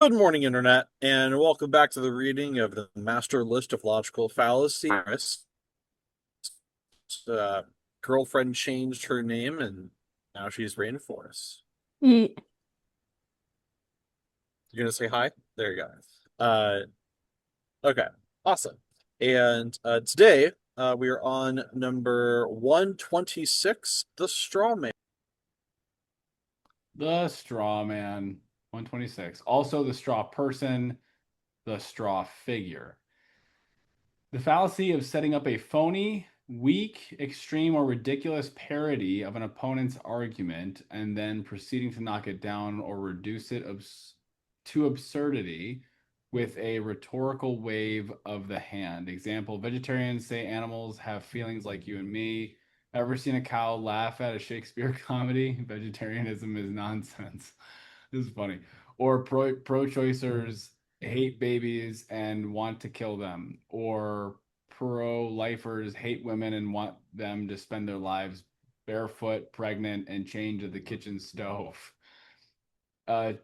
Good morning, Internet, and welcome back to the reading of the Master List of Logical Fallacies. Uh, Girlfriend changed her name, and now she's Rainforest. Ye- You're gonna say hi? There you go. Uh, okay, awesome. And today we are on number 126, The Straw Man. The straw man, 126. Also the straw person, the straw figure. The fallacy of setting up a phony, weak, extreme, or ridiculous parody of an opponent's argument and then proceeding to knock it down or reduce it to absurdity with a rhetorical wave of the hand. Example: vegetarians say animals have feelings like you and me. Ever seen a cow laugh at a Shakespeare comedy? Vegetarianism is nonsense. This is funny. Or pro-choicers hate babies and want to kill them. Or pro-lifers hate women and want them to spend their lives barefoot, pregnant, and chained to the kitchen stove.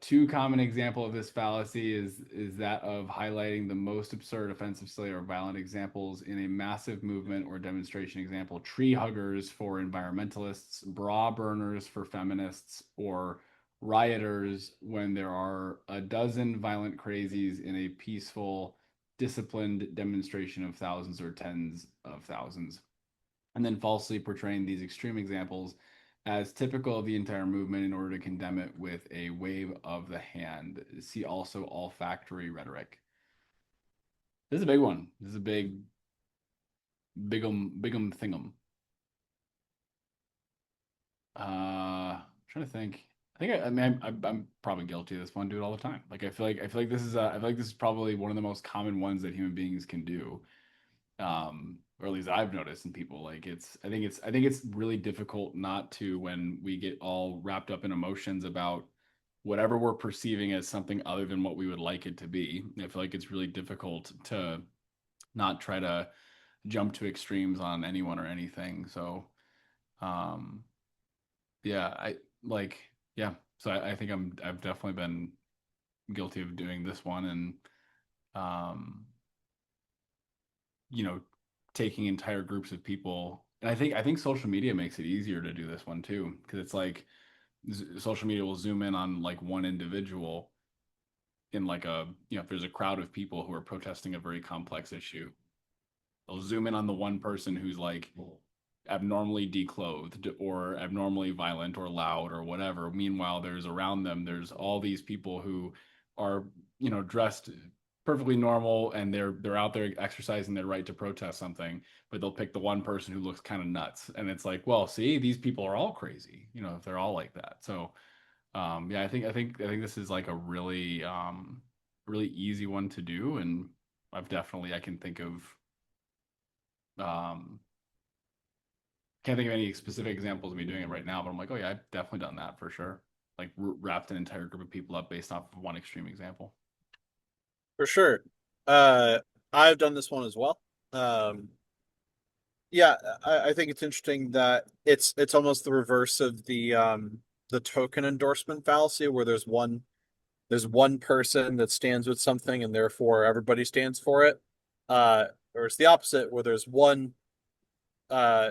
Too common example of this fallacy is that of highlighting the most absurd, offensive, silly, or violent examples in a massive movement or demonstration. Example: tree huggers for environmentalists, bra burners for feminists, or rioters when there are a dozen violent crazies in a peaceful, disciplined demonstration of thousands or tens of thousands, and then falsely portraying these extreme examples as typical of the entire movement in order to condemn it with a wave of the hand. See also olfactory rhetoric. This is a big one. This is a bigum thingum. Trying to think. I mean, I'm probably guilty of this one. Do it all the time. Like I feel like this is probably one of the most common ones that human beings can do. Or at least I've noticed in people. Like I think it's really difficult not to, when we get all wrapped up in emotions about whatever we're perceiving as something other than what we would like it to be. I feel like it's really difficult to not try to jump to extremes on anyone or anything. So, um, yeah, I like, yeah. So I think I've definitely been guilty of doing this one, and um, you know, taking entire groups of people. And I think social media makes it easier to do this one too, because it's like social media will zoom in on like one individual in like a, if there's a crowd of people who are protesting a very complex issue, they'll zoom in on the one person who's like abnormally declothed or abnormally violent or loud or whatever. Meanwhile, there's all these people who are, dressed perfectly normal, and they're out there exercising their right to protest something, but they'll pick the one person who looks kind of nuts. And it's like, well, see, these people are all crazy, if they're all like that. So yeah, I think this is like a really easy one to do, and I can think of um can't think of any specific examples of me doing it right now, but I'm like, oh yeah, I've definitely done that for sure. Like wrapped an entire group of people up based off of one extreme example. For sure. Uh, I've done this one as well. Um, yeah, I think it's interesting that it's almost the reverse of the token endorsement fallacy, where there's one person that stands with something and therefore everybody stands for it. Or it's the opposite, where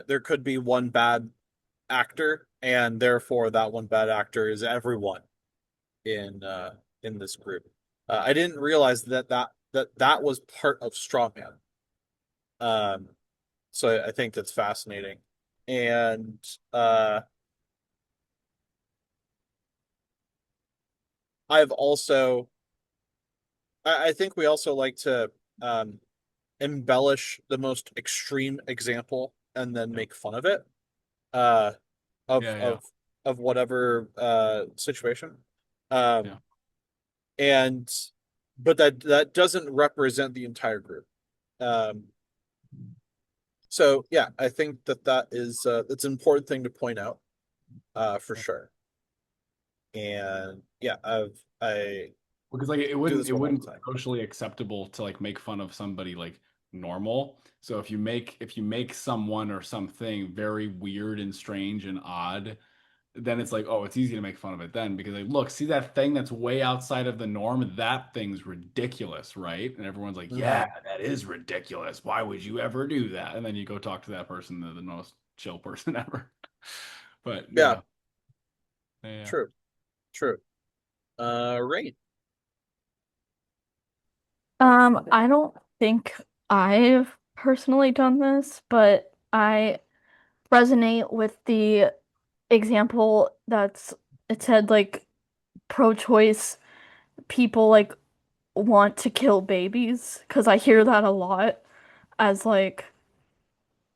there could be one bad actor, and therefore that one bad actor is everyone in this group. I didn't realize that was part of Strawman. Um, so I think that's fascinating. And uh, I've also, I think we also like to um, embellish the most extreme example and then Yep. make fun of it, uh, of Yeah, yeah, of of whatever situation. Um, yeah. and but that doesn't represent the entire group. Um, so yeah, I think that is that's an important thing to point out, for sure. And yeah, I Because like do it this one all wouldn't the be time. socially acceptable to like make fun of somebody like normal. So if you make someone or something very weird and strange and odd, then it's like, oh, it's easy to make fun of it then because like, look, see that thing that's way outside of the norm? That thing's ridiculous, right? And everyone's like, yeah, Mhm. that is ridiculous. Why would you ever do that? And then you go talk to that person, the most chill person ever. But Yeah, yeah, yeah. true, true. Rain. I don't think I've personally done this, but I resonate with the example that's it said like pro-choice people like want to kill babies because I hear that a lot as like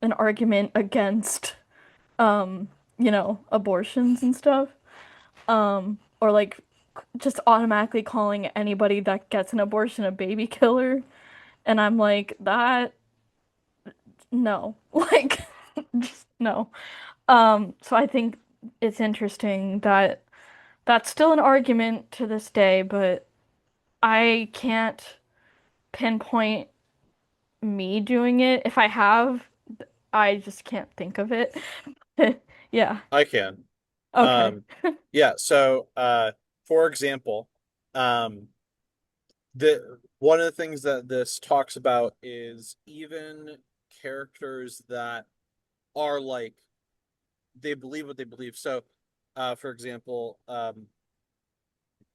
an argument against um, abortions and stuff. Or like just automatically calling anybody that gets an abortion a baby killer. And I'm like, that no. Like just no. So I think it's interesting that that's still an argument to this day, but I can't pinpoint me doing it. If I have, I just can't think of it. Yeah. I can. Okay. Um, yeah. So, for example, um, the one of the things that this talks about is even characters that are like they believe what they believe. So, for example,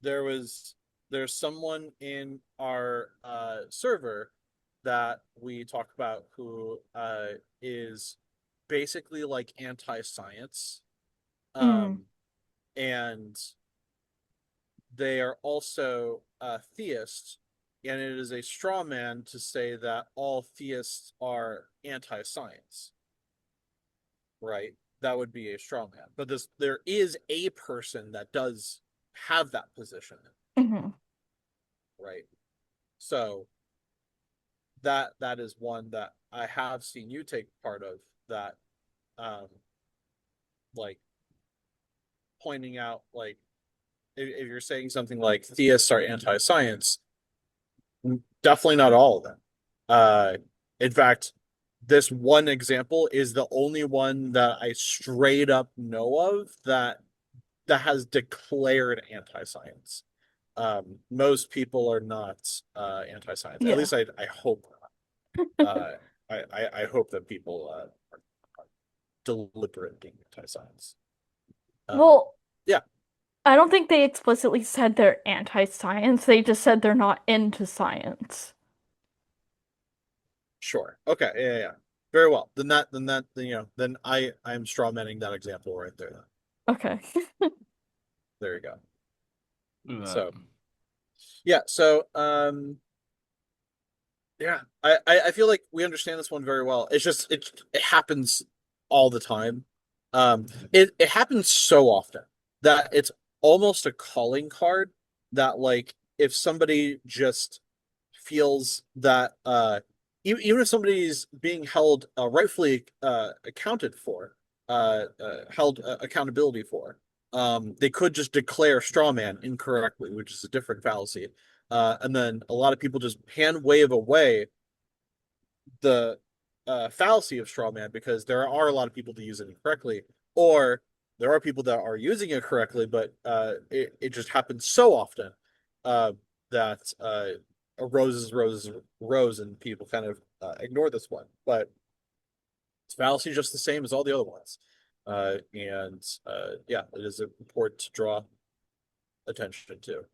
there was there's someone in our server that we talk about who is basically like anti-science, Mm, um, and they are also theists, and it is a straw man to say that all theists are anti-science, right? That would be a straw man. But there is a person that does have that position, hmm right? So that is one that I have seen you take part of, that um like pointing out like if you're saying something like theists are anti-science, definitely not all of them. In fact, this one example is the only one that I straight up know of that has declared anti-science. Most people are not anti-science. At yeah. least I hope not. I hope that people are deliberate being anti-science. Um, Well, yeah, I don't think they explicitly said they're anti-science. They just said they're not into science. sure. Okay, yeah. Very well. Then then I'm strawmanning that example right there. Then. Okay. There you go. That. So yeah, so yeah, I feel like we understand this one very well. It's just it happens all the time. It happens so often that it's almost a calling card that like if somebody just feels that even if somebody's being held rightfully accounted for held accountability for, they could just declare straw man incorrectly, which is a different fallacy, and then a lot of people just hand wave away the fallacy of straw man because there are a lot of people that use it incorrectly, or there are people that are using it correctly, but it just happens so often uh, that a rose is rose is rose, and people kind of ignore this one. But it's fallacy just the same as all the other ones. And yeah, it is important to draw attention to.